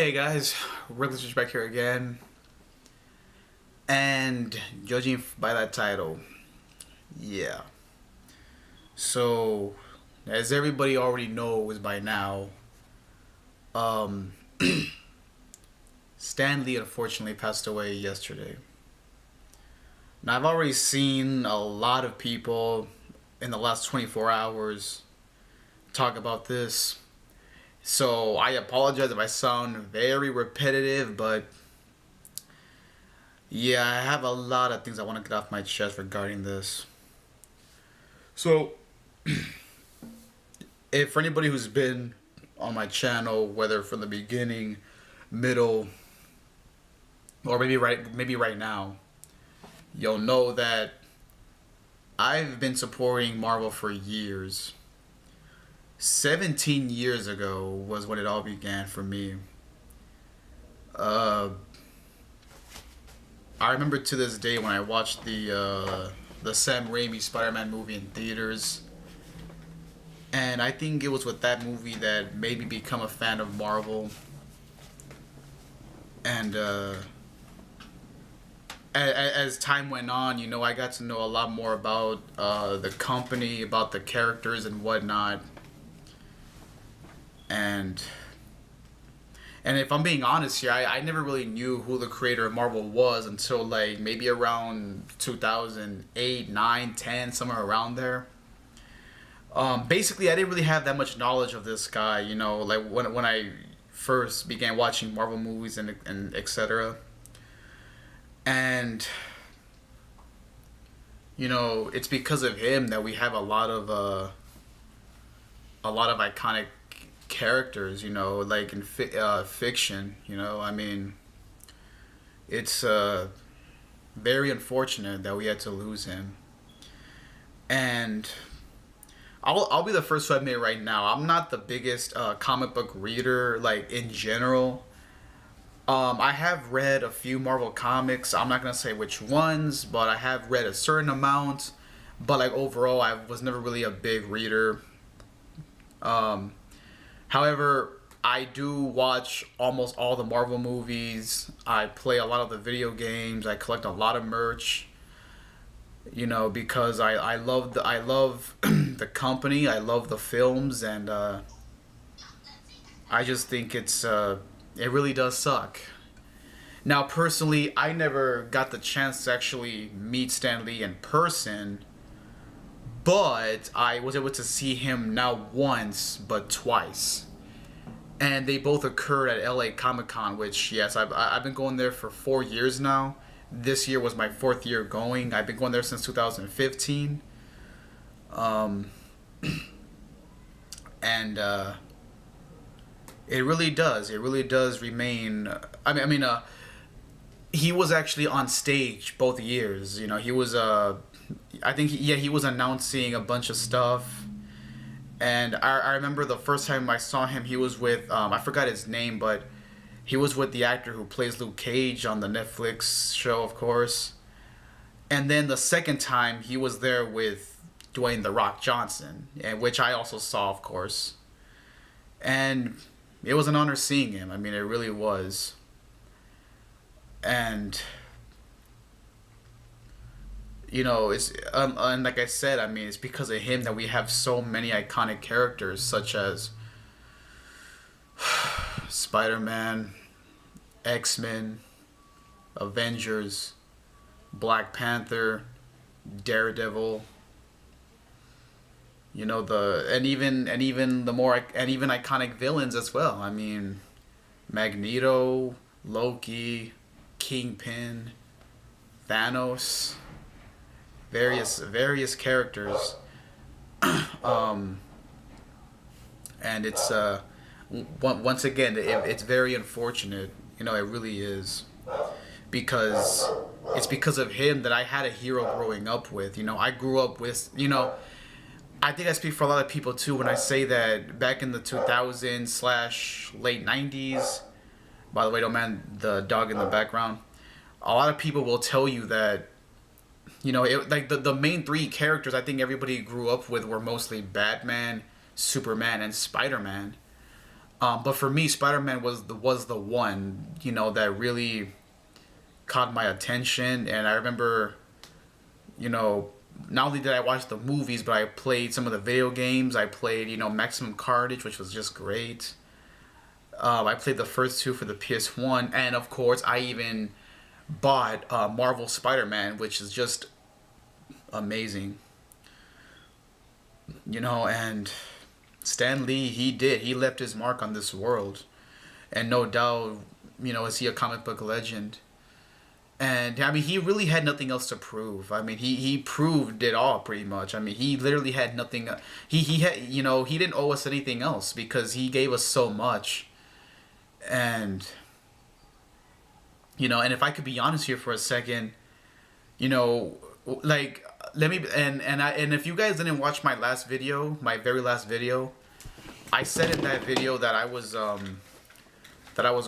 Hey guys, REKLEZ is back here again, and judging by that title, yeah. So, as everybody already knows by now, um, Stan Lee unfortunately passed away yesterday. Now I've already seen a lot of people in the last 24 hours talk about this, so I apologize if I sound very repetitive, but yeah, I have a lot of things I want to get off my chest regarding this. So, if for anybody who's been on my channel, whether from the beginning, middle, or maybe right now, you'll know that I've been supporting Marvel for years. 17 years ago was when it all began for me. Uh, I remember to this day when I watched the Sam Raimi Spider-Man movie in theaters, and I think it was with that movie that made me become a fan of Marvel. And as time went on, I got to know a lot more about the company, about the characters and whatnot. And if I'm being honest here, I never really knew who the creator of Marvel was until like maybe around 2008, 9, 10, somewhere around there. Basically, I didn't really have that much knowledge of this guy, like when I first began watching Marvel movies and etc. And it's because of him that we have a lot of iconic characters, like in fiction. I mean, it's very unfortunate that we had to lose him. And I'll be the first to admit right now, I'm not the biggest comic book reader, like in general. I have read a few Marvel comics. I'm not gonna say which ones, but I have read a certain amount. But like overall, I was never really a big reader. However, I do watch almost all the Marvel movies. I play a lot of the video games. I collect a lot of merch. Because I love the company. I love the films, and I just think it really does suck. Now, personally, I never got the chance to actually meet Stan Lee in person, but I was able to see him not once, but twice. And they both occurred at LA Comic Con, which, yes, I've been going there for 4 years now. This year was my 4th year going. I've been going there since 2015. And it really does remain. He was actually on stage both years. He was I think he was announcing a bunch of stuff. And I remember the first time I saw him, he was with I forgot his name, but he was with the actor who plays Luke Cage on the Netflix show, of course. And then the second time, he was there with Dwayne "The Rock" Johnson, and which I also saw, of course. And it was an honor seeing him. I mean, it really was. And it's and like I said, I mean, it's because of him that we have so many iconic characters, such as Spider-Man, X-Men, Avengers, Black Panther, Daredevil. And even iconic villains as well. I mean, Magneto, Loki, Kingpin, Thanos, various characters. And it's once again, it's very unfortunate. It really is, because it's because of him that I had a hero growing up with. I grew up with. I think I speak for a lot of people too when I say that back in the 2000s / late 90s. By the way, don't mind the dog in the background. A lot of people will tell you that like the main 3 characters I think everybody grew up with were mostly Batman, Superman, and Spider-Man. But for me, Spider-Man was the one, you know, that really caught my attention. And I remember, you know, not only did I watch the movies, but I played some of the video games. I played, you know, Maximum Carnage, which was just great. I played the first two for the PS1, and of course, I even bought Marvel Spider-Man, which is just amazing. You know, and Stan Lee, he left his mark on this world, and no doubt, you know, is he a comic book legend? And I mean, he really had nothing else to prove. I mean, he proved it all pretty much. I mean, he literally had nothing. He had, you know, he didn't owe us anything else because he gave us so much. And you know, and if I could be honest here for a second, you know, like let me and if you guys didn't watch my last video, my very last video, I said in that video that I was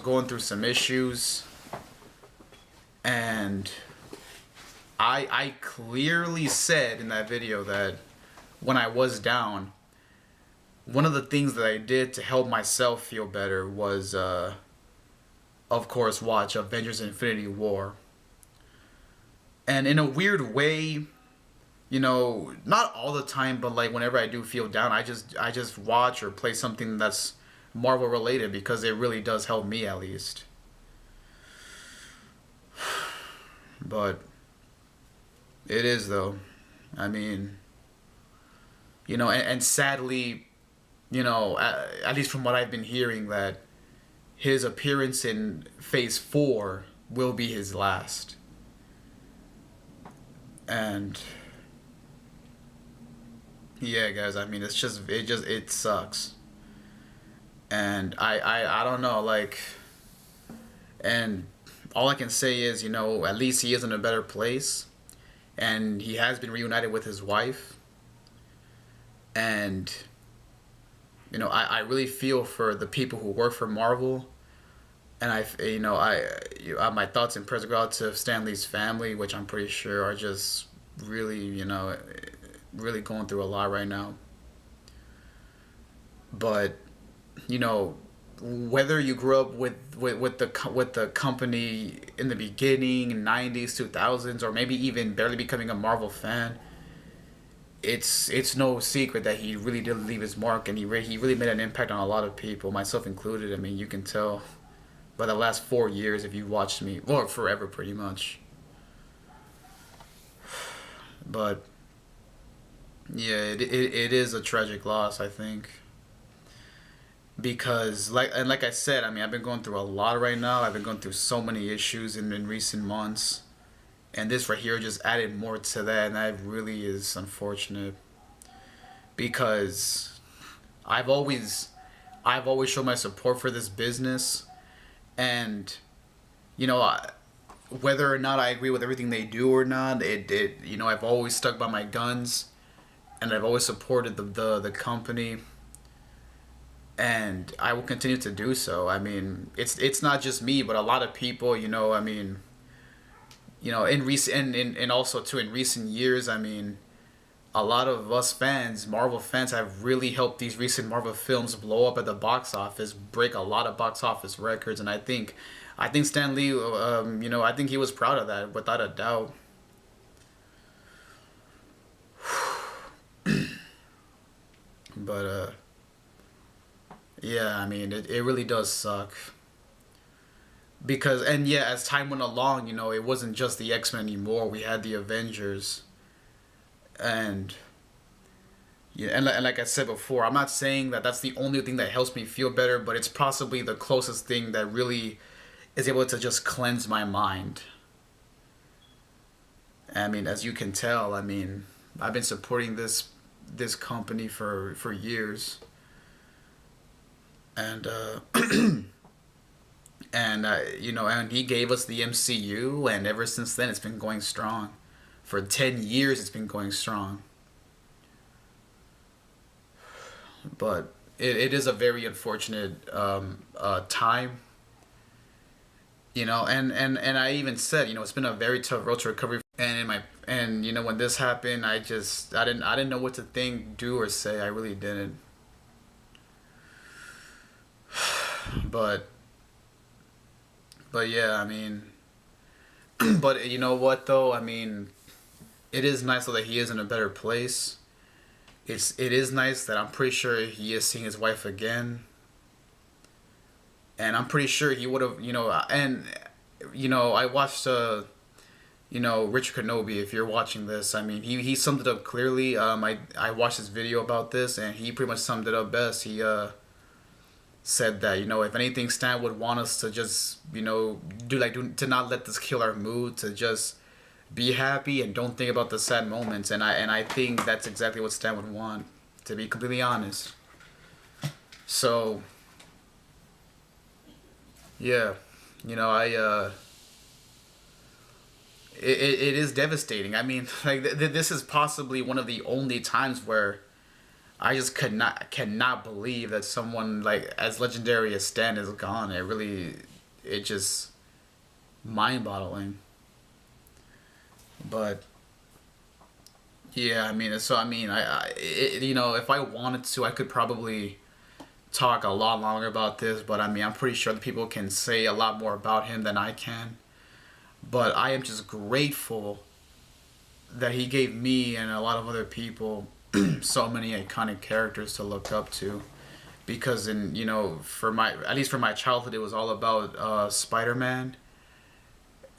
going through some issues, and I clearly said in that video that when I was down, one of the things that I did to help myself feel better was of course watch Avengers Infinity War. And in a weird way, you know, not all the time, but like whenever I do feel down, I just watch or play something that's Marvel related because it really does help me at least. But it is though. I mean, you know, and sadly, you know, at least from what I've been hearing, that his appearance in Phase 4 will be his last. And yeah, guys, I mean, it sucks. And I don't know, like, and all I can say is, you know, at least he is in a better place, and he has been reunited with his wife. And you know, I really feel for the people who work for Marvel, and my thoughts and prayers go out to Stan Lee's family, which I'm pretty sure are just really, you know, really going through a lot right now. But you know, whether you grew up with the company in the beginning, '90s, 2000s, or maybe even barely becoming a Marvel fan, it's no secret that he really did leave his mark, and he really made an impact on a lot of people, myself included. I mean, you can tell by the last 4 years if you watched me, or forever pretty much. But yeah, it is a tragic loss, I think, because like I said, I mean, I've been going through a lot right now. I've been going through so many issues in recent months, and this right here just added more to that, and that really is unfortunate because I've always shown my support for this business, and you know, whether or not I agree with everything they do or not, it you know, I've always stuck by my guns, and I've always supported the company, and I will continue to do so. I mean, it's not just me, but a lot of people, you know, I mean, you know, in recent and also too in recent years, I mean, a lot of us fans, Marvel fans, have really helped these recent Marvel films blow up at the box office, break a lot of box office records, and I think Stan Lee, you know, I think he was proud of that without a doubt. But yeah, I mean, it really does suck. Because, and yeah, as time went along, you know, it wasn't just the X-Men anymore. We had the Avengers. And yeah, and like I said before, I'm not saying that that's the only thing that helps me feel better, but it's possibly the closest thing that really is able to just cleanse my mind. I mean, as you can tell, I mean, I've been supporting this company for years. And and you know, and he gave us the MCU, and ever since then it's been going strong. For 10 years it's been going strong. But it is a very unfortunate time, you know, and I even said, you know, it's been a very tough road to recovery, and you know, when this happened, I didn't know what to think, do, or say. I really didn't. But yeah, I mean, but you know what though? I mean, it is nice though that he is in a better place. It is nice that I'm pretty sure he is seeing his wife again, and I'm pretty sure he would have, and I watched Richard Kenobi. If you're watching this, I mean, he summed it up clearly. I watched his video about this, and he pretty much summed it up best. He said that if anything, Stan would want us to just to not let this kill our mood, to just be happy and don't think about the sad moments. And I think that's exactly what Stan would want, to be completely honest. So yeah, I it is devastating. I mean, like this is possibly one of the only times where I just cannot believe that someone like as legendary as Stan is gone. It just mind-boggling. But yeah, I mean, if I wanted to, I could probably talk a lot longer about this. But I mean, I'm pretty sure the people can say a lot more about him than I can. But I am just grateful that he gave me and a lot of other people so many iconic characters to look up to. Because at least for my childhood, it was all about Spider-Man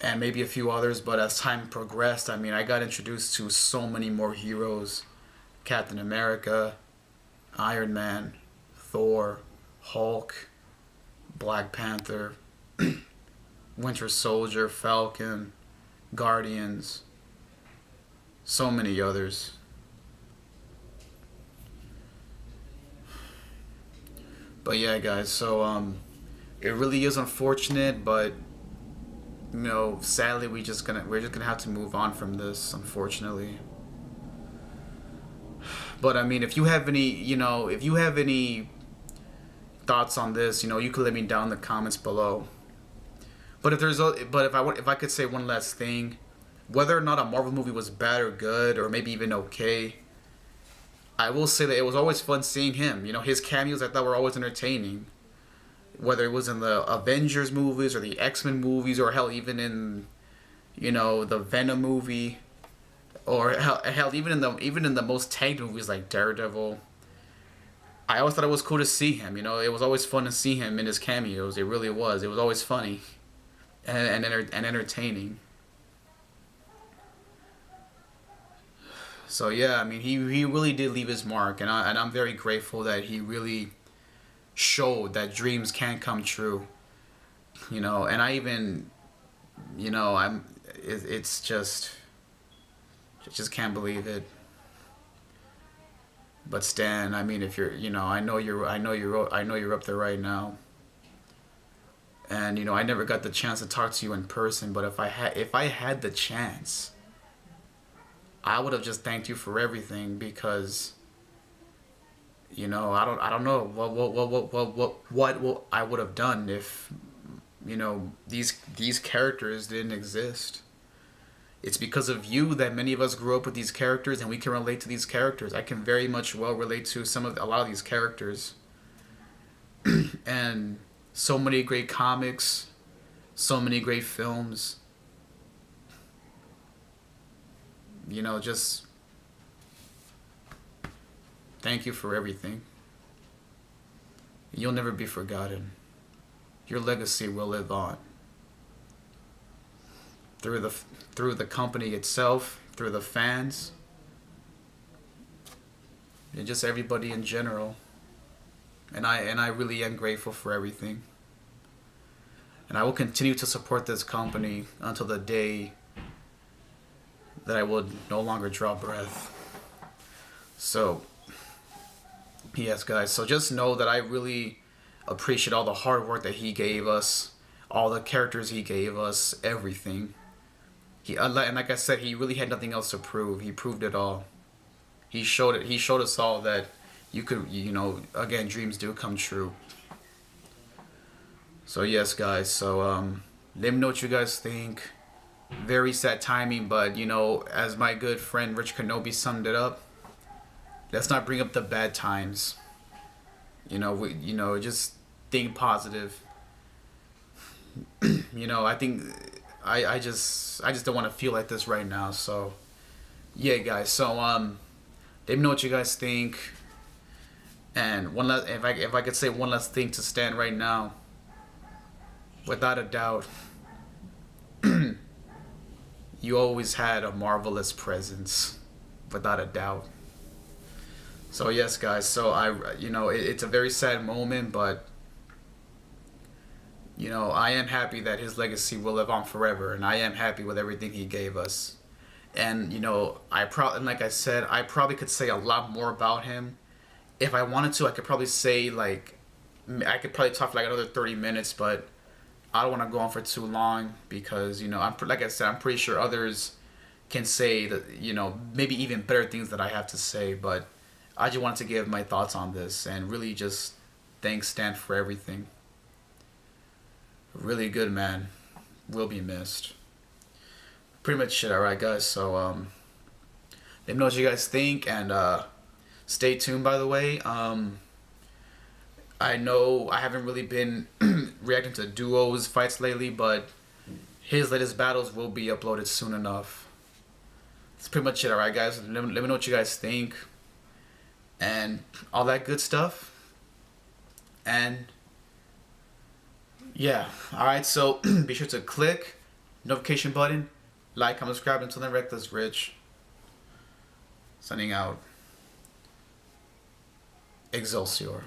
and maybe a few others. But as time progressed, I mean, I got introduced to so many more heroes: Captain America, Iron Man, Thor, Hulk, Black Panther, Winter Soldier, Falcon, Guardians, so many others. But yeah, guys, so it really is unfortunate, but sadly we're just gonna have to move on from this, unfortunately. But I mean, if you have any thoughts on this, you could let me down in the comments below. But if I could say one last thing, whether or not a Marvel movie was bad or good or maybe even okay, I will say that it was always fun seeing him. His cameos I thought were always entertaining. Whether it was in the Avengers movies or the X-Men movies, or hell, even in the Venom movie, or hell even in the most tagged movies like Daredevil. I always thought it was cool to see him. It was always fun to see him in his cameos. It really was. It was always funny and entertaining. So yeah, I mean, he really did leave his mark, and I'm very grateful that he really showed that dreams can come true. And I even, it's just, I just can't believe it. But Stan, I mean, if you're, I know you're up there right now. And I never got the chance to talk to you in person, but if I had the chance, I would have just thanked you for everything, because I don't know what I would have done if these characters didn't exist. It's because of you that many of us grew up with these characters, and we can relate to these characters. I can very much well relate to a lot of these characters. And so many great comics, so many great films. Just thank you for everything. You'll never be forgotten. Your legacy will live on. Through the company itself, through the fans, and just everybody in general. And I really am grateful for everything. And I will continue to support this company until the day that I will no longer draw breath. So, yes, guys. So just know that I really appreciate all the hard work that he gave us, all the characters he gave us, everything. And like I said, he really had nothing else to prove. He proved it all. He showed it. He showed us all that you could, again, dreams do come true. So yes, guys. So let me know what you guys think. Very sad timing, but as my good friend Rich Kenobi summed it up, let's not bring up the bad times. Just think positive. You know, I think I just don't want to feel like this right now. So yeah, guys. So let me know what you guys think. And one last, if I could say one last thing to Stan right now, without a doubt, you always had a marvelous presence, without a doubt. So yes, guys. So you know, it's a very sad moment, but you know, I am happy that his legacy will live on forever, and I am happy with everything he gave us. And you know, like I said, I probably could say a lot more about him. If I wanted to, I could probably say like, I could probably talk for like another 30 minutes, but I don't want to go on for too long because you know, like I said, I'm pretty sure others can say that, you know, maybe even better things that I have to say. But I just wanted to give my thoughts on this and really just thanks Stan for everything. Really good man. Will be missed. Pretty much it. All right, guys. So let me know what you guys think, and stay tuned. By the way, I know I haven't really been reacting to duos fights lately, but his latest battles will be uploaded soon enough. That's pretty much it. All right, guys. Let me know what you guys think, and all that good stuff. And yeah, all right. So be sure to click notification button, like, comment, subscribe. Until then, Reckless Rich. Signing out. Excelsior.